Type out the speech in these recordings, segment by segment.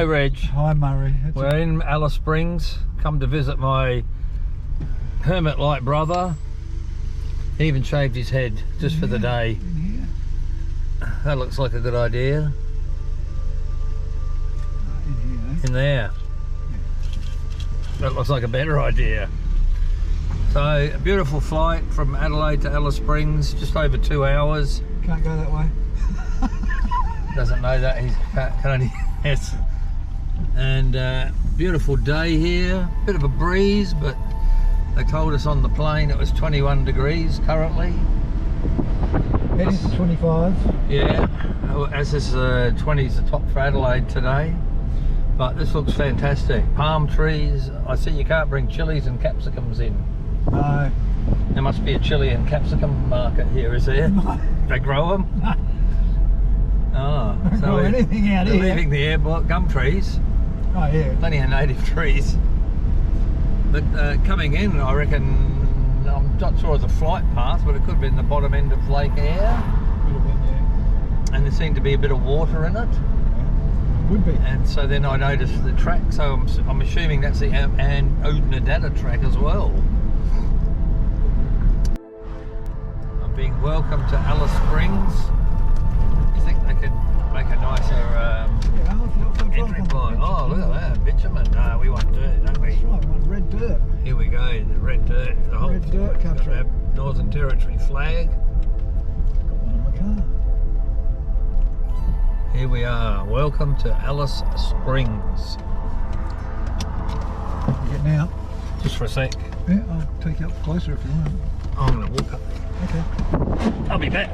Hi Reg. Hi Murray. We're in Alice Springs. Come to visit my hermit-like brother. He even shaved his head just for the day. That looks like a good idea. In there. That looks like a better idea. So, a beautiful flight from Adelaide to Alice Springs, just over 2 hours. Can't go that way. Doesn't know that, he can only yes. And beautiful day here, bit of a breeze, but they told us on the plane it was 21 degrees currently. Heading to 25. Yeah, as this 20 is the top for Adelaide today. But this looks fantastic. Palm trees. I see you can't bring chilies and capsicums in. No. There must be a chili and capsicum market here, is there? No. They grow them? No. Oh, Don't grow anything out they're here. leaving the airport, gum trees. Oh yeah. Plenty of native trees. But coming in, I reckon, I'm not sure of the flight path, but it could have been the bottom end of Lake Eyre. Could have been, yeah. And there seemed to be a bit of water in it. Would be. And so then I noticed the track, so I'm assuming that's the Oodnadatta track as well. I'm being welcomed to Alice Springs. You think they could make a nicer entry point? Oh, look at that, bitumen. No, we want dirt, don't we? That's right, we want red dirt. Here we go, the red dirt. The whole Red dirt country. Got our Northern Territory flag. Got one in my car. Here we are. Welcome to Alice Springs. You getting out? Just for a sec. Yeah, I'll take you up closer if you want. I'm going to walk up there. Okay. I'll be back.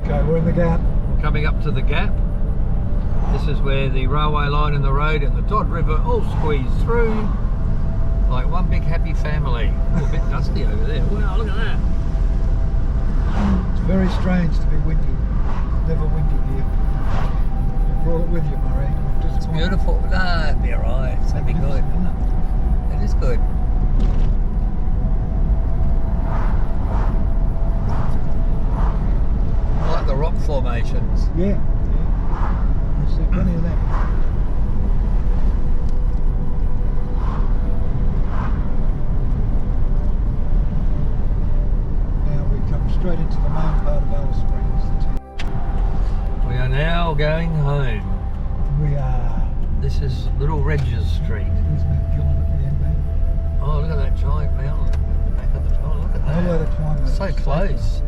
Okay, we're in the gap. Coming up to the gap. This is where the railway line and the road and the Todd River all squeeze through like one big happy family. Oh, a bit dusty over there. Wow, look at that. It's very strange to be windy. It's never windy here. You brought it with you, Murray. It's beautiful. Nah, it'll be alright. It's going to be good. It is good. I like the rock formations. Yeah. I see plenty of that. Now we come straight into the main part of Alice Springs. We are now going home. We are. This is Little Regis Street. There's Mount Gillon at the end there. Oh, look at that giant mountain at the back of the top. Look at that. Hello, the climb. So close.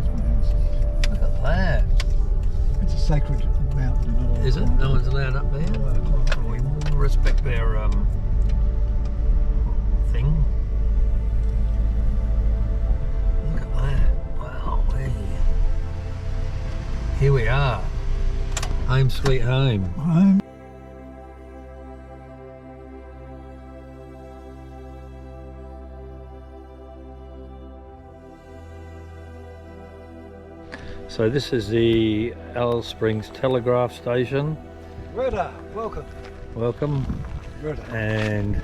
Look at that. It's a sacred mountain. You're not allowed Is to it? climb No one's allowed up there? Not allowed to climb it. We will respect their thing. Look at that. Wow. Here we are. Home sweet home. Home. So this is the Alice Springs Telegraph Station. Rita, welcome. Welcome. Rita. And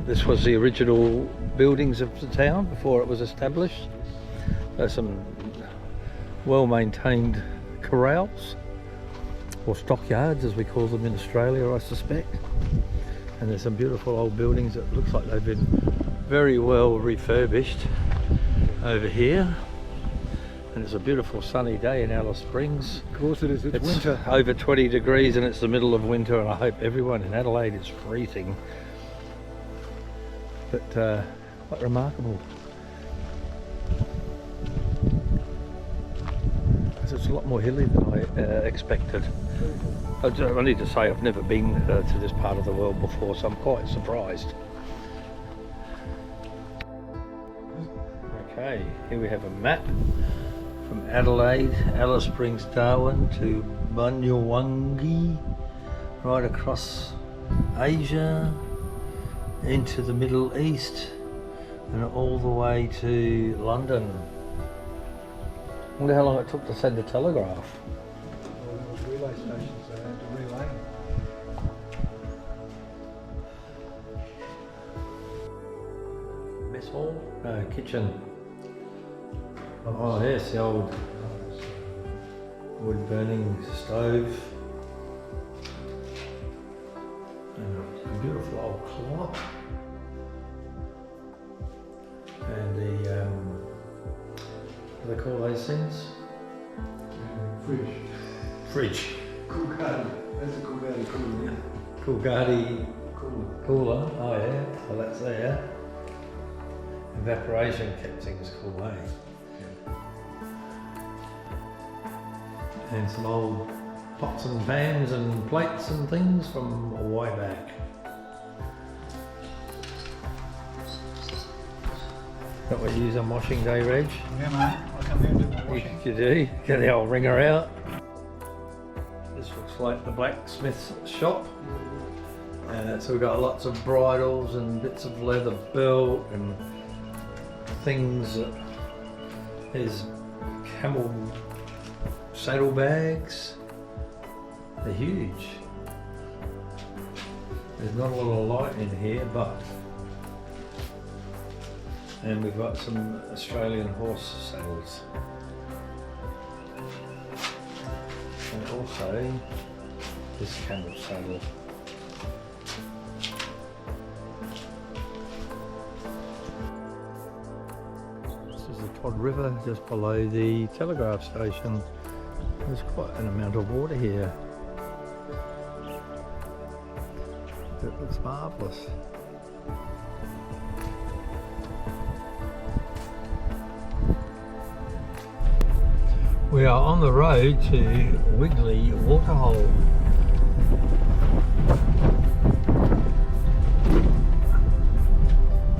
this was the original buildings of the town before it was established. There's some well-maintained corrals, or stockyards as we call them in Australia, I suspect. And there's some beautiful old buildings that looks like they've been very well refurbished over here. And it's a beautiful sunny day in Alice Springs. Of course it is, it's winter. Over 20 degrees and it's the middle of winter, and I hope everyone in Adelaide is freezing. But quite remarkable. It's a lot more hilly than I expected. I need to say I've never been to this part of the world before, so I'm quite surprised. Okay, here we have a map from Adelaide, Alice Springs, Darwin to Bunyawanggi, right across Asia into the Middle East, and all the way to London. Wonder how long it took to send the telegraph. Well, there was relay stations, so they had to relay. Mess hall? No, kitchen. Oh yes, the old wood burning stove. And a beautiful old clock. And the, what do they call those things? Fridge. Fridge. Coolgardie. That's a Coolgardie cooler. Coolgardie cooler. Oh yeah, well that's there. Evaporation kept things cool, eh? And some old pots and pans and plates and things from a way back. That what you use on washing day, Reg? Yeah, mate. I come here and do my washing. You do? Get the old wringer out. This looks like the blacksmith's shop. So we've got lots of bridles and bits of leather belt and things. There's camel saddlebags. They're huge. There's not a lot of light in here, but. And we've got some Australian horse saddles. And also this camel saddle. This is the Todd River just below the telegraph station. There's quite an amount of water here. It looks marvellous. We are on the road to Wiggly Waterhole.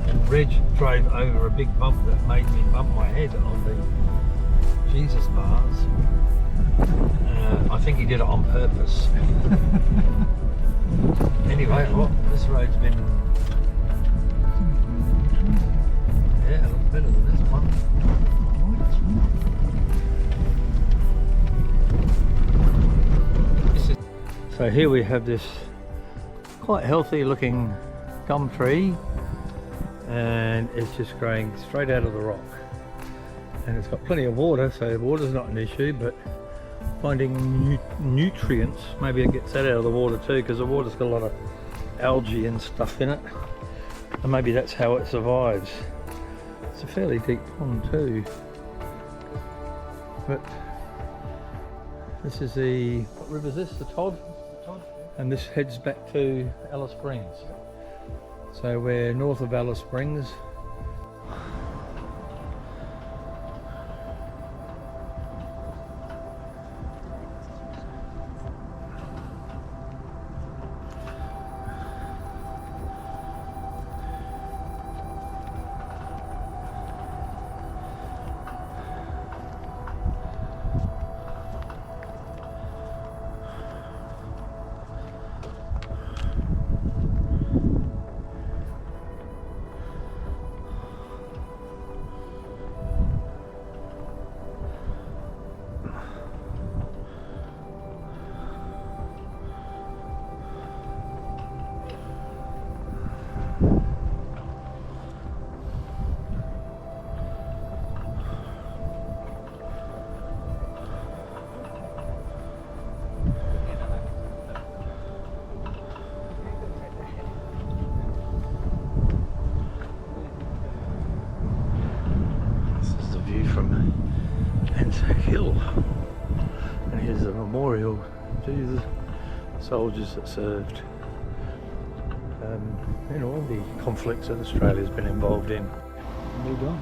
And Reg drove over a big bump that made me bump my head on the Jesus bars. I think he did it on purpose. Anyway, look, this road's been... Yeah, it looks better than this one. So here we have this quite healthy looking gum tree, and it's just growing straight out of the rock, and it's got plenty of water, so water's not an issue, but finding nutrients, maybe it gets that out of the water too, because the water's got a lot of algae and stuff in it, and maybe that's how it survives. It's a fairly deep pond too, but this is the, what river is this? The Todd? And this heads back to Alice Springs. So we're north of Alice Springs. Hill, and here's a memorial to the soldiers that served in all the conflicts that Australia's been involved in. Well done.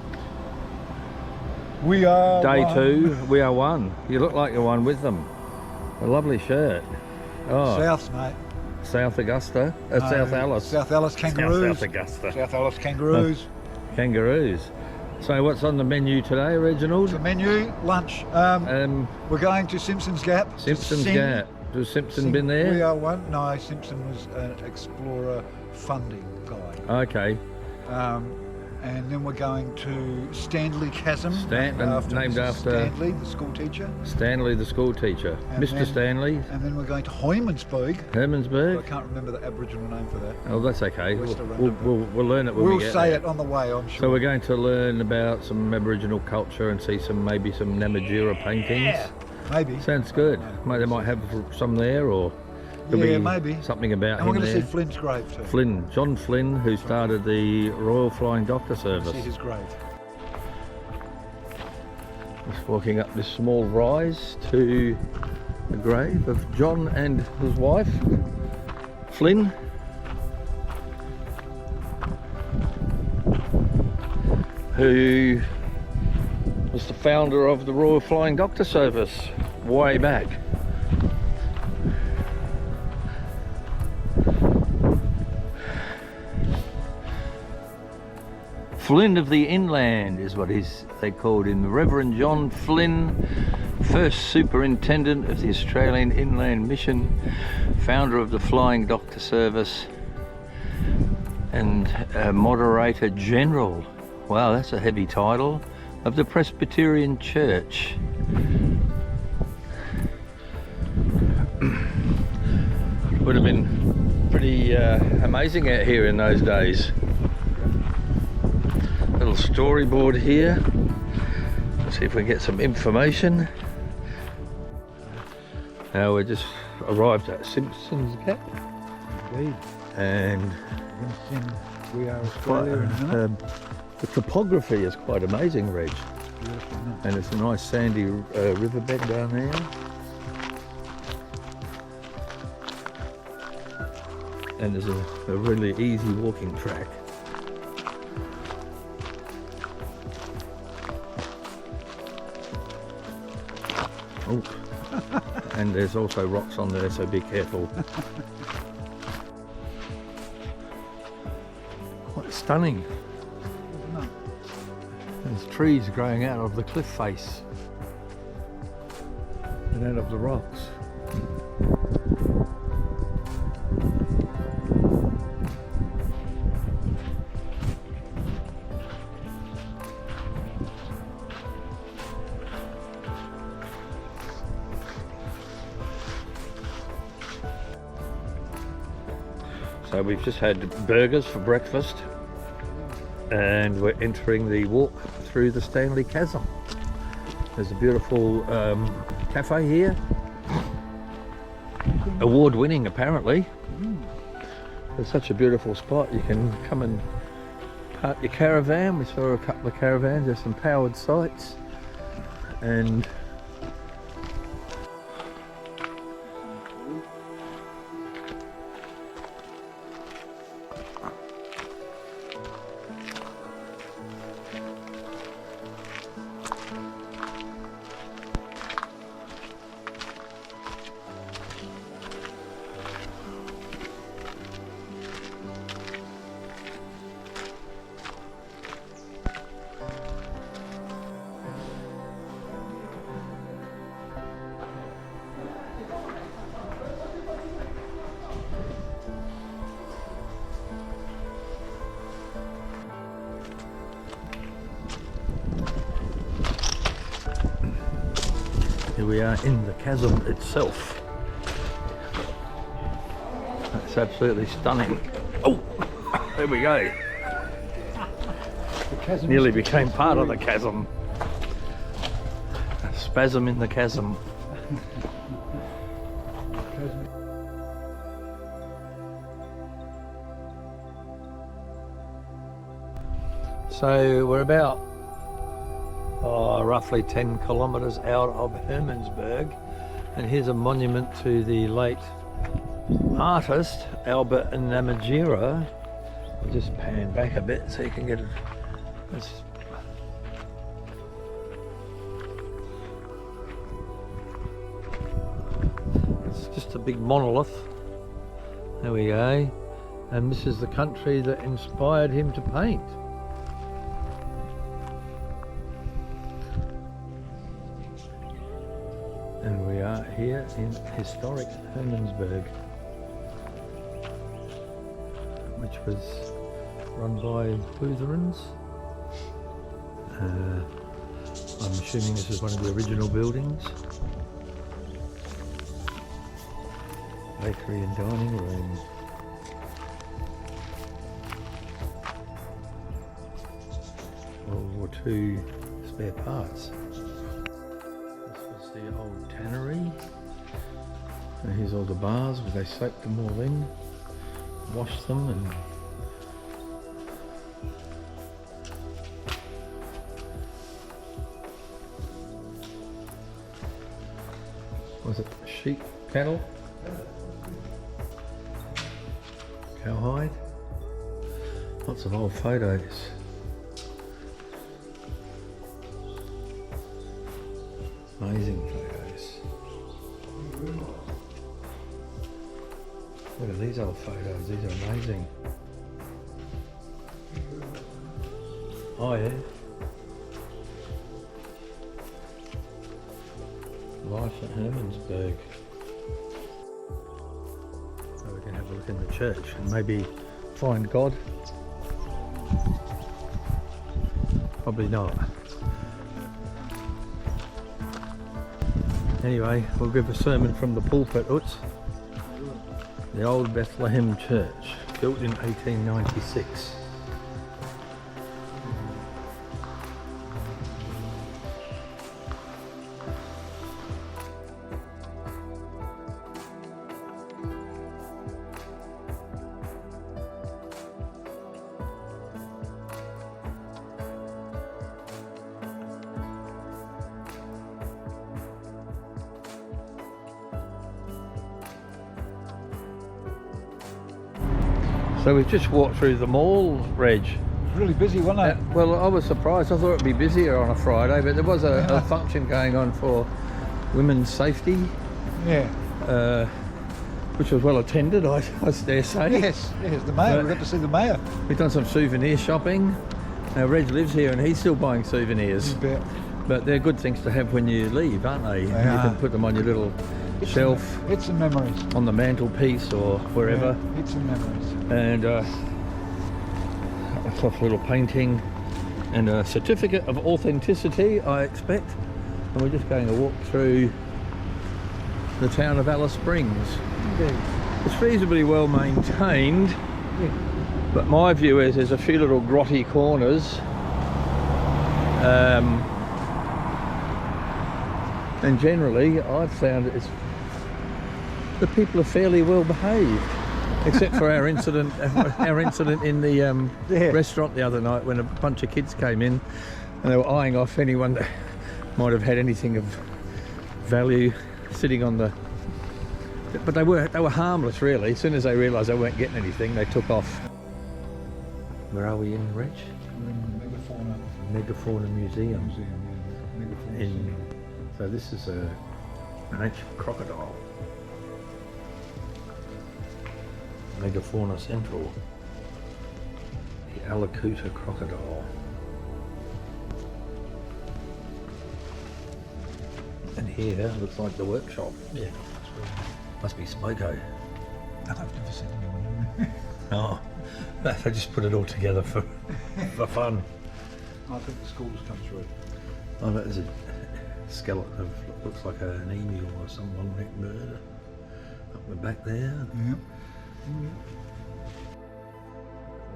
We are Day one. 2, we are one. You look like you're one with them. A lovely shirt. Oh, South, mate. South Augusta, No, South Alice. South Alice Kangaroos. South Augusta. South Alice Kangaroos. Kangaroos. So what's on the menu today, Reginald? The menu, lunch. We're going to Simpson's Gap. to Simpson's sing- Gap. Has Simpson sing been there? We are one. No, Simpson was an explorer funding guy. Okay. And then we're going to Stanley Chasm, named after Stanley, the school teacher. Stanley, the school teacher. And Mr. Stanley. And then we're going to Hoymansburg. Hermansburg. I can't remember the Aboriginal name for that. Oh, that's okay. West We'll learn it when we get say there. it on the way, I'm sure. So we're going to learn about some Aboriginal culture and see maybe some Namatjira paintings. Yeah, maybe. Sounds good. They might have some there, or there'll be maybe something about and him we're going there. to see Flynn's grave too. John Flynn, who started the Royal Flying Doctor Service. See his grave. Just walking up this small rise to the grave of John and his wife, Flynn. Who was the founder of the Royal Flying Doctor Service way back. Flynn of the Inland is what they called him. The Reverend John Flynn, first superintendent of the Australian Inland Mission, founder of the Flying Doctor Service, and moderator general. Wow, that's a heavy title. Of the Presbyterian Church. Would have been pretty amazing out here in those days. Little storyboard here. Let's see if we can get some information. Now we just arrived at Simpson's Gap. Indeed. And We Are Australia in a minute. the topography is quite amazing, Reg. Beautiful, isn't it? And it's a nice sandy riverbed down there. And there's a really easy walking track. Oh, and there's also rocks on there, so be careful. Quite stunning. Isn't it? There's trees growing out of the cliff face and out of the rocks. So we've just had burgers for breakfast and we're entering the walk through the Stanley Chasm. There's a beautiful cafe here, award-winning apparently. It's such a beautiful spot. You can come and park your caravan. We saw a couple of caravans. There's some powered sites and here we are in the chasm itself. That's absolutely stunning. Oh, there we go. The chasm Nearly became part of the chasm. A spasm in the chasm. So we're about roughly 10 kilometres out of Hermansburg, and here's a monument to the late artist Albert Namatjira. I'll just pan back a bit so you can get it. It's just a big monolith. There we go. And this is the country that inspired him to paint. And we are here in historic Hermansburg, which was run by Lutherans. I'm assuming this is one of the original buildings. Bakery and dining room. World War II spare parts. This was the old tannery. And here's all the bars where they soaked them all in, washed them, and was it sheep, cattle, cowhide? Lots of old photos. Amazing photos. Look at these old photos, these are amazing. Oh yeah. Life at Hermannsburg. So we can have a look in the church and maybe find God. Probably not. Anyway, we'll give a sermon from the pulpit. The old Bethlehem Church, built in 1896. So we've just walked through the mall, Reg. Really busy, wasn't it? Well, I was surprised. I thought it'd be busier on a Friday, but there was a function going on for women's safety. Yeah. Which was well attended, I dare say. Yes, the mayor. We got to see the mayor. We've done some souvenir shopping. Now Reg lives here and he's still buying souvenirs. You bet. But they're good things to have when you leave, aren't they? They you are. can put them on your little shelf, It's some memories. on the mantelpiece or wherever. Yeah, it's some memories. And a soft little painting and a certificate of authenticity, I expect. And we're just going to walk through the town of Alice Springs. Indeed. It's reasonably well maintained, but my view is there's a few little grotty corners. And generally I've found the people are fairly well behaved, except for our incident in the restaurant the other night when a bunch of kids came in and they were eyeing off anyone that might have had anything of value sitting on the, but they were harmless really. As soon as they realised they weren't getting anything, they took off. Where are we in, Reg? We're in Megafauna Museum. Megafauna. So this is an ancient crocodile. Megafauna Central. The Alakuta crocodile. And here looks like the workshop. Yeah. Must be Smoko. I've never seen anyone. Oh, they just put it all together for fun. I think the schools come through. Oh, that is a skeleton of, looks like an emu or some long-necked bird. Up the back there. Yep.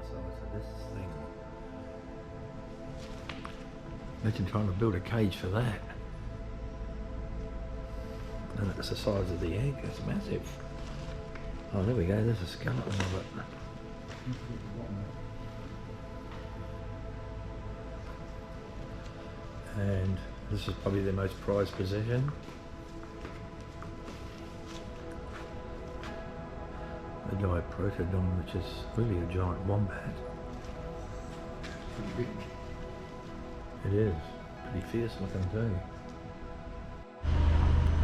So this thing. Imagine trying to build a cage for that. And it's the size of the egg, it's massive. Oh, there we go, there's a skeleton of it. And this is probably their most prized possession. The Diprotodon, which is really a giant wombat. Pretty big. It is. Pretty fierce looking too.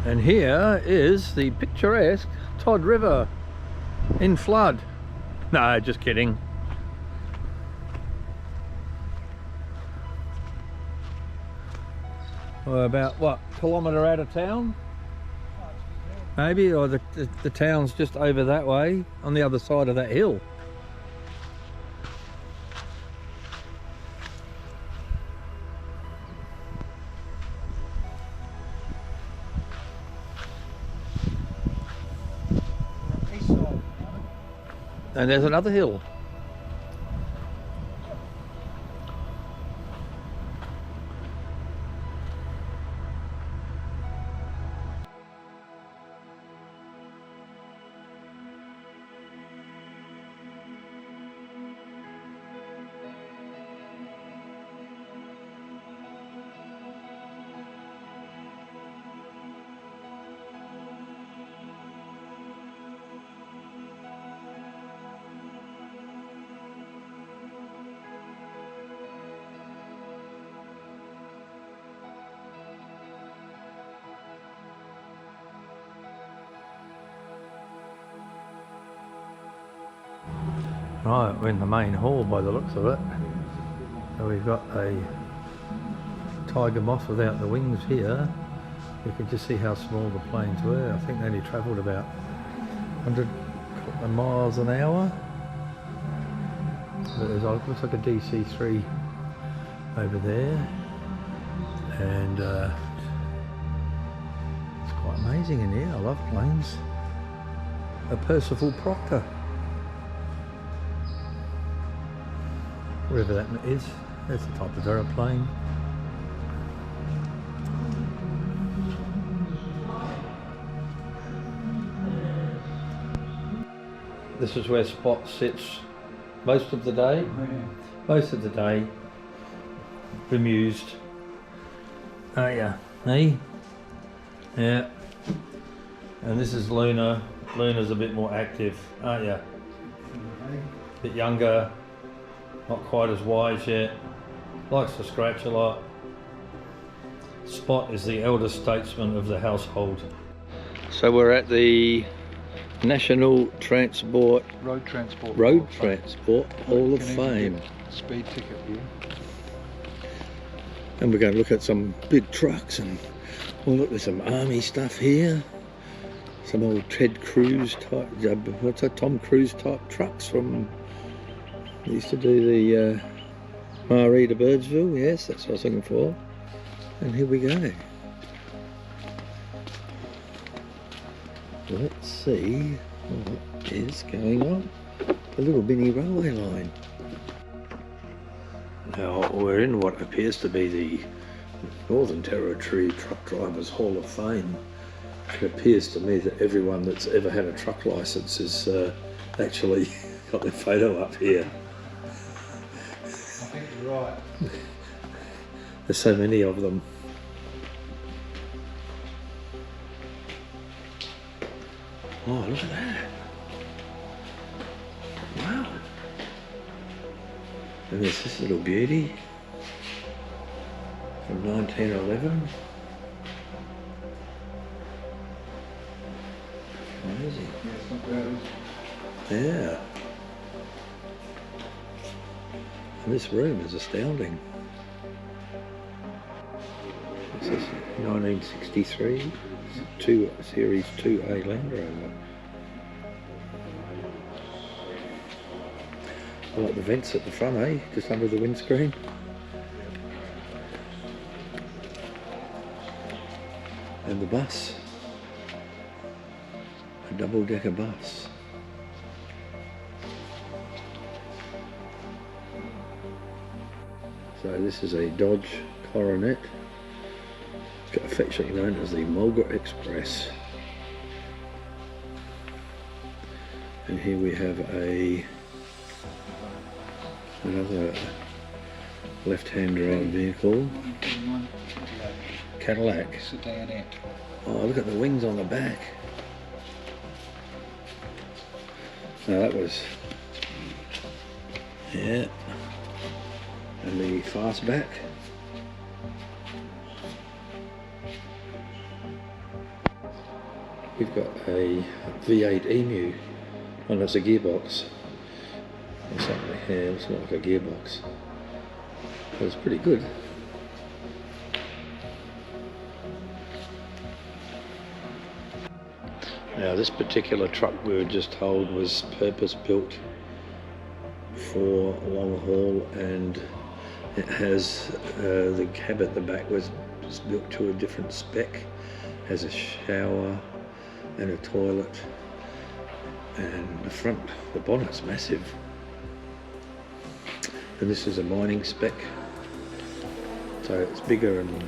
And here is the picturesque Todd River in flood. No, just kidding. We're about, what, kilometre out of town? Maybe, or the town's just over that way, on the other side of that hill. And there's another hill. Right, we're in the main hall by the looks of it. So we've got a tiger moth without the wings here. You can just see how small the planes were. I think they only travelled about 100 miles an hour. But there's, looks like a DC-3 over there. And it's quite amazing in here. I love planes. A Percival Proctor. Whatever that is, that's the type of aeroplane. This is where Spot sits most of the day. Most of the day, bemused. Oh yeah, hey? Yeah. And this is Luna. Luna's a bit more active, aren't you? A bit younger. Not quite as wise yet, likes to scratch a lot. Spot is the elder statesman of the household. So we're at the National Transport Road Transport Hall of Fame. Speed ticket here. And we're going to look at some big trucks, and we'll look at some army stuff here. Some old Ted Cruz type, what's that, Tom Cruise type trucks from... They used to do the Marie to Birdsville, yes, that's what I was looking for. And here we go. Let's see what is going on. The little mini railway line. Now we're in what appears to be the Northern Territory Truck Drivers Hall of Fame. It appears to me that everyone that's ever had a truck licence has actually got their photo up here. Right. There's so many of them. Oh, look at that. Wow. And there's this little beauty from 1911. Amazing. Yeah, it's not bad, is it? Yeah. And this room is astounding. This is 1963, Series 2A Land Rover. I like the vents at the front, eh? Just under the windscreen. And the bus. A double-decker bus. So this is a Dodge Coronet. It's got affectionately known as the Mulga Express. And here we have another left-hand drive vehicle. Cadillac. Sedanette. Oh, look at the wings on the back. Now that was, yeah. And the fastback. We've got a V8 Emu. Oh, no, it's a gearbox. Or something. Yeah, it's not like a gearbox. But it's pretty good. Now this particular truck we were just told was purpose built for long haul, and it has the cab at the back was built to a different spec, has a shower and a toilet, And the bonnet's massive. And this is a mining spec, so it's bigger and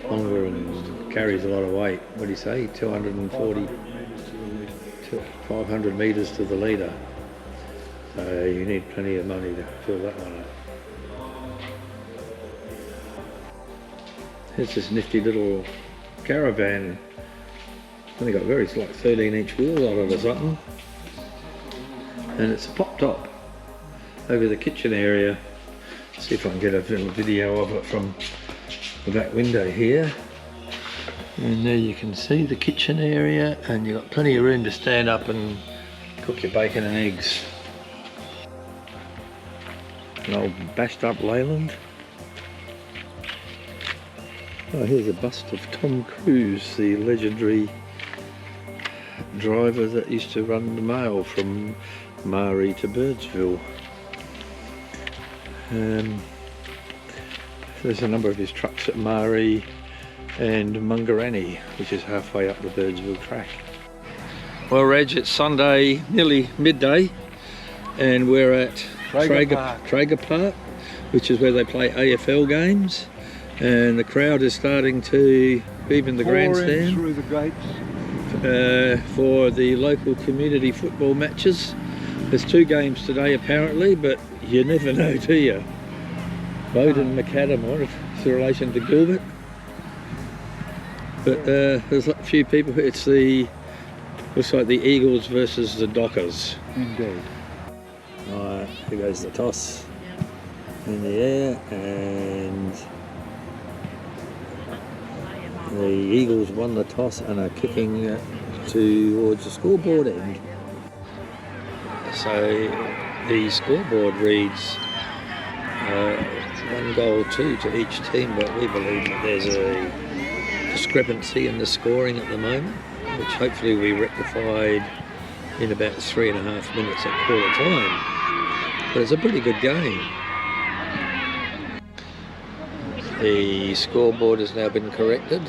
longer and carries a lot of weight. What do you say? 240 to 500 metres to the litre. So you need plenty of money to fill that one up. Here's this nifty little caravan. Only got very, it's like 13-inch wheels on it or something. And it's a pop top over the kitchen area. See if I can get a little video of it from the back window here. And there you can see the kitchen area, and you've got plenty of room to stand up and cook your bacon and eggs. An old bashed up Leyland. Oh, here's a bust of Tom Cruise, the legendary driver that used to run the mail from Marie to Birdsville. There's a number of his trucks at Marie and Mungarani, which is halfway up the Birdsville track. Well, Reg, it's Sunday, nearly midday, and we're at Traeger Park, which is where they play AFL games, and the crowd is starting to, even the grandstand, through the gates. For the local community football matches. There's 2 games today apparently, but you never know, do you? Bowden Macadam, what it's in relation to Gilbert. But there's a few people. It's looks like the Eagles versus the Dockers. Indeed. Alright, here goes the toss in the air, and the Eagles won the toss and are kicking towards the scoreboard end. So the scoreboard reads 1-2 to each team, but we believe that there's a discrepancy in the scoring at the moment, which hopefully will be rectified in about 3.5 minutes at quarter time. But it's a pretty good game. The scoreboard has now been corrected.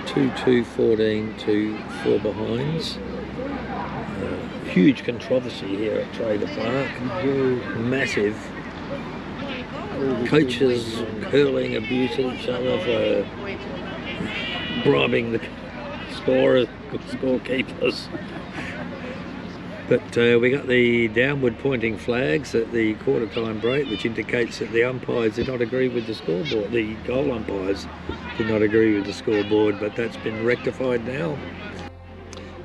2-2-14 to 4 behinds. Huge controversy here at Traeger Park. Massive. Coaches hurling abuse at each other for bribing the scorekeepers. But we got the downward pointing flags at the quarter time break, which indicates that the umpires did not agree with the scoreboard. The goal umpires did not agree with the scoreboard, but that's been rectified now.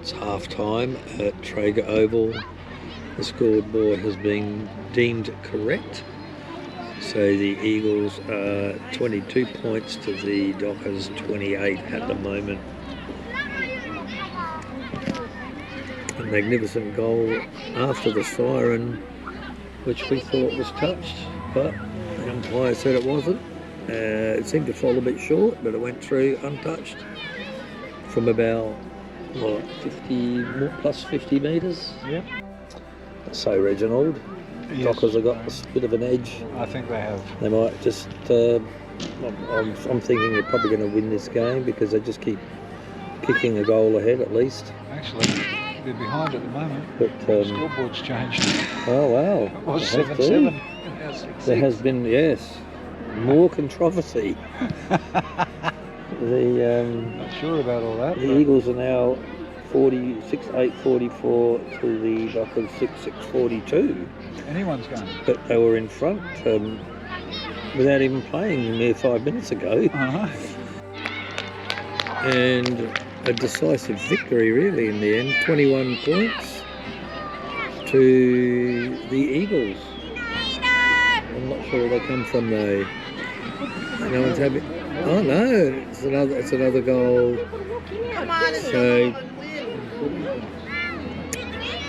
It's half time at Traeger Oval. The scoreboard has been deemed correct. So the Eagles are 22 points to the Dockers 28 at the moment. A magnificent goal after the siren, which we thought was touched, but the umpire said it wasn't. It seemed to fall a bit short, but it went through untouched from about, what, 50 plus 50 metres? Yep. So Reginald, yes. Dockers have got a bit of an edge. I think they have. They might just, I'm thinking they're probably going to win this game because they just keep kicking a goal ahead at least. Actually, they're behind at the moment. But the scoreboard's changed. Oh wow. It was 7-7. There has been, yes, more controversy. Not sure about all that. The Eagles are now 46-8-44 to the Dockers 6-6-42. Anyone's going. But they were in front without even playing mere 5 minutes ago. And a decisive victory really in the end. 21 points to the Eagles. I'm not sure where they come from though. No one's happy. Oh no, it's another goal. Come on, So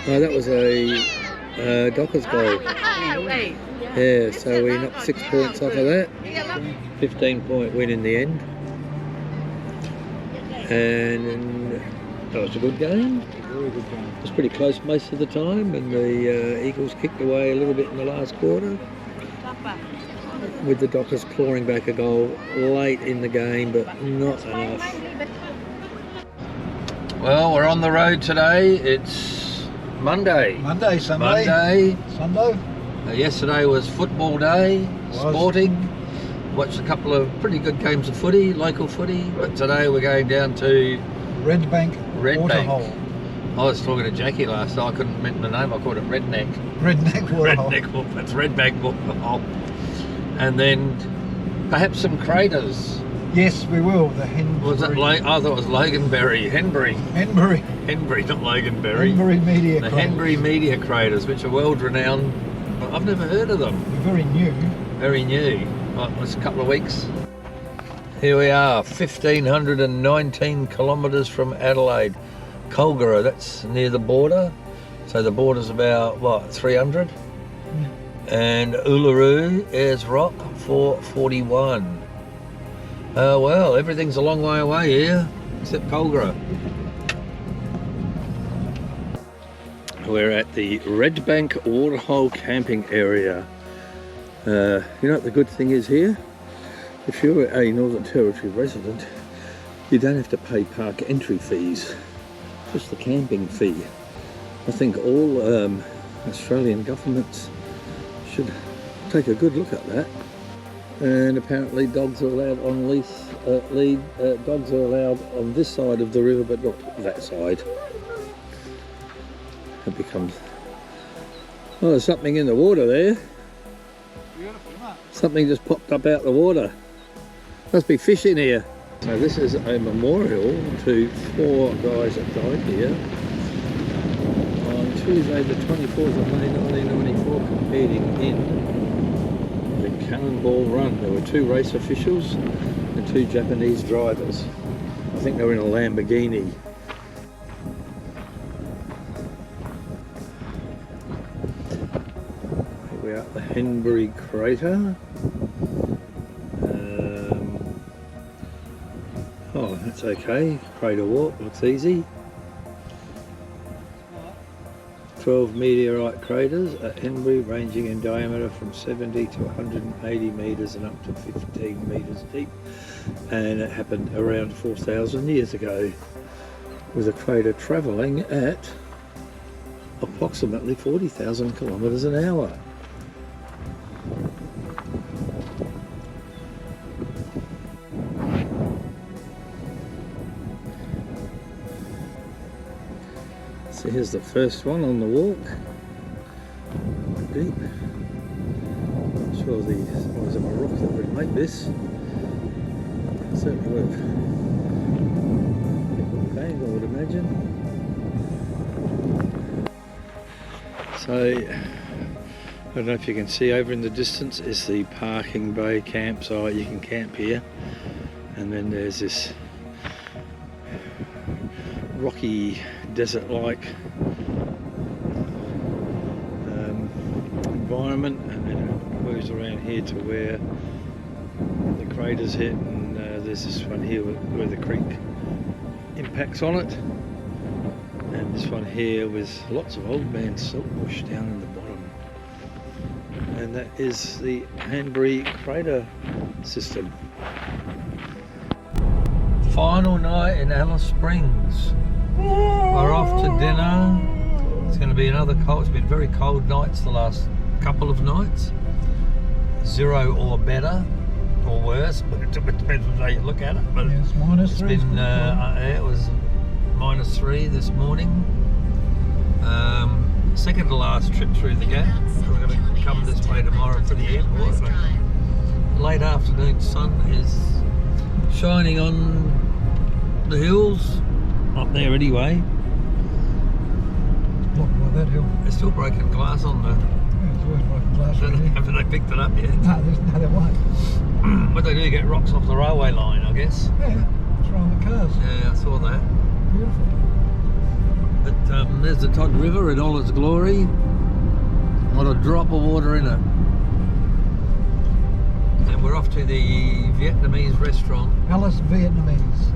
no, that was a Dockers goal. Yeah, so we knocked 6 points off of that. 15-point win in the end. And that was a good game. Very good game. It was pretty close most of the time, and the Eagles kicked away a little bit in the last quarter, with the Dockers clawing back a goal late in the game, but not enough. Well, we're on the road today. It's Monday. Sunday. Yesterday was football day, sporting. Watched a couple of pretty good games of footy, local footy. But today we're going down to Redbank Waterhole. I was talking to Jackie last night. I couldn't remember the name. I called it Redneck. Redneck Waterhole. It's Redbank Waterhole. And then perhaps some craters. Yes, we will. The Henbury. Was it? I thought it was Loganberry. Henbury, not Loganberry. Henbury Media The Craters. Henbury Media Craters, which are world renowned. But I've never heard of them. They're very new. Very new. It's a couple of weeks. Here we are, 1,519 kilometres from Adelaide. Culgara, that's near the border. So the border's about, what, 300? And Uluru, Ayers Rock, 441. Well, everything's a long way away here, except Culgara. We're at the Redbank Waterhole camping area. You know what the good thing is here? If you're a Northern Territory resident, you don't have to pay park entry fees, just the camping fee. I think all Australian governments should take a good look at that. And apparently dogs are allowed on dogs are allowed on this side of the river, but not that side. It becomes... Oh, there's something in the water there. Something just popped up out the water. Must be fish in here. So this is a memorial to 4 guys that died here on Tuesday the 24th of May 1994, competing in the Cannonball Run. There were 2 race officials and 2 Japanese drivers. I think they were in a Lamborghini. Here we are at the Henbury Crater. Oh, that's okay. Crater walk looks easy. 12 meteorite craters at Henbury, ranging in diameter from 70 to 180 metres and up to 15 metres deep. And it happened around 4,000 years ago, with a crater travelling at approximately 40,000 kilometres an hour. So here's the first one on the walk. Deep. Not sure the size of a rock that would make this. Certainly would have bang, I would imagine. So I don't know if you can see over in the distance is the parking bay campsite. You can camp here, and then there's this rocky desert-like environment, and then it moves around here to where the craters hit, and there's this one here where the creek impacts on it, and this one here with lots of old man siltbush down in the bottom, and that is the Henbury crater system. Final night in Alice Springs. We're off to dinner. It's going to be another cold. It's been very cold nights the last couple of nights. 0 or better, or worse, but it depends on how you look at it. But yeah, it's -3. It's been, it was -3 this morning. Second to last trip through the gap. So we're going to come this way tomorrow to the airport. Late afternoon sun is shining on the hills. Up there anyway. Blocked by that hill. There's still broken glass on the... Yeah, there's always broken glass right here. Haven't they picked it up yet? No, they won't. But they do get rocks off the railway line, I guess. Yeah, it's around the cars. Yeah, I saw that. Beautiful. But there's the Todd River in all its glory. Not a drop of water in it. And we're off to the Vietnamese restaurant. Alice Vietnamese.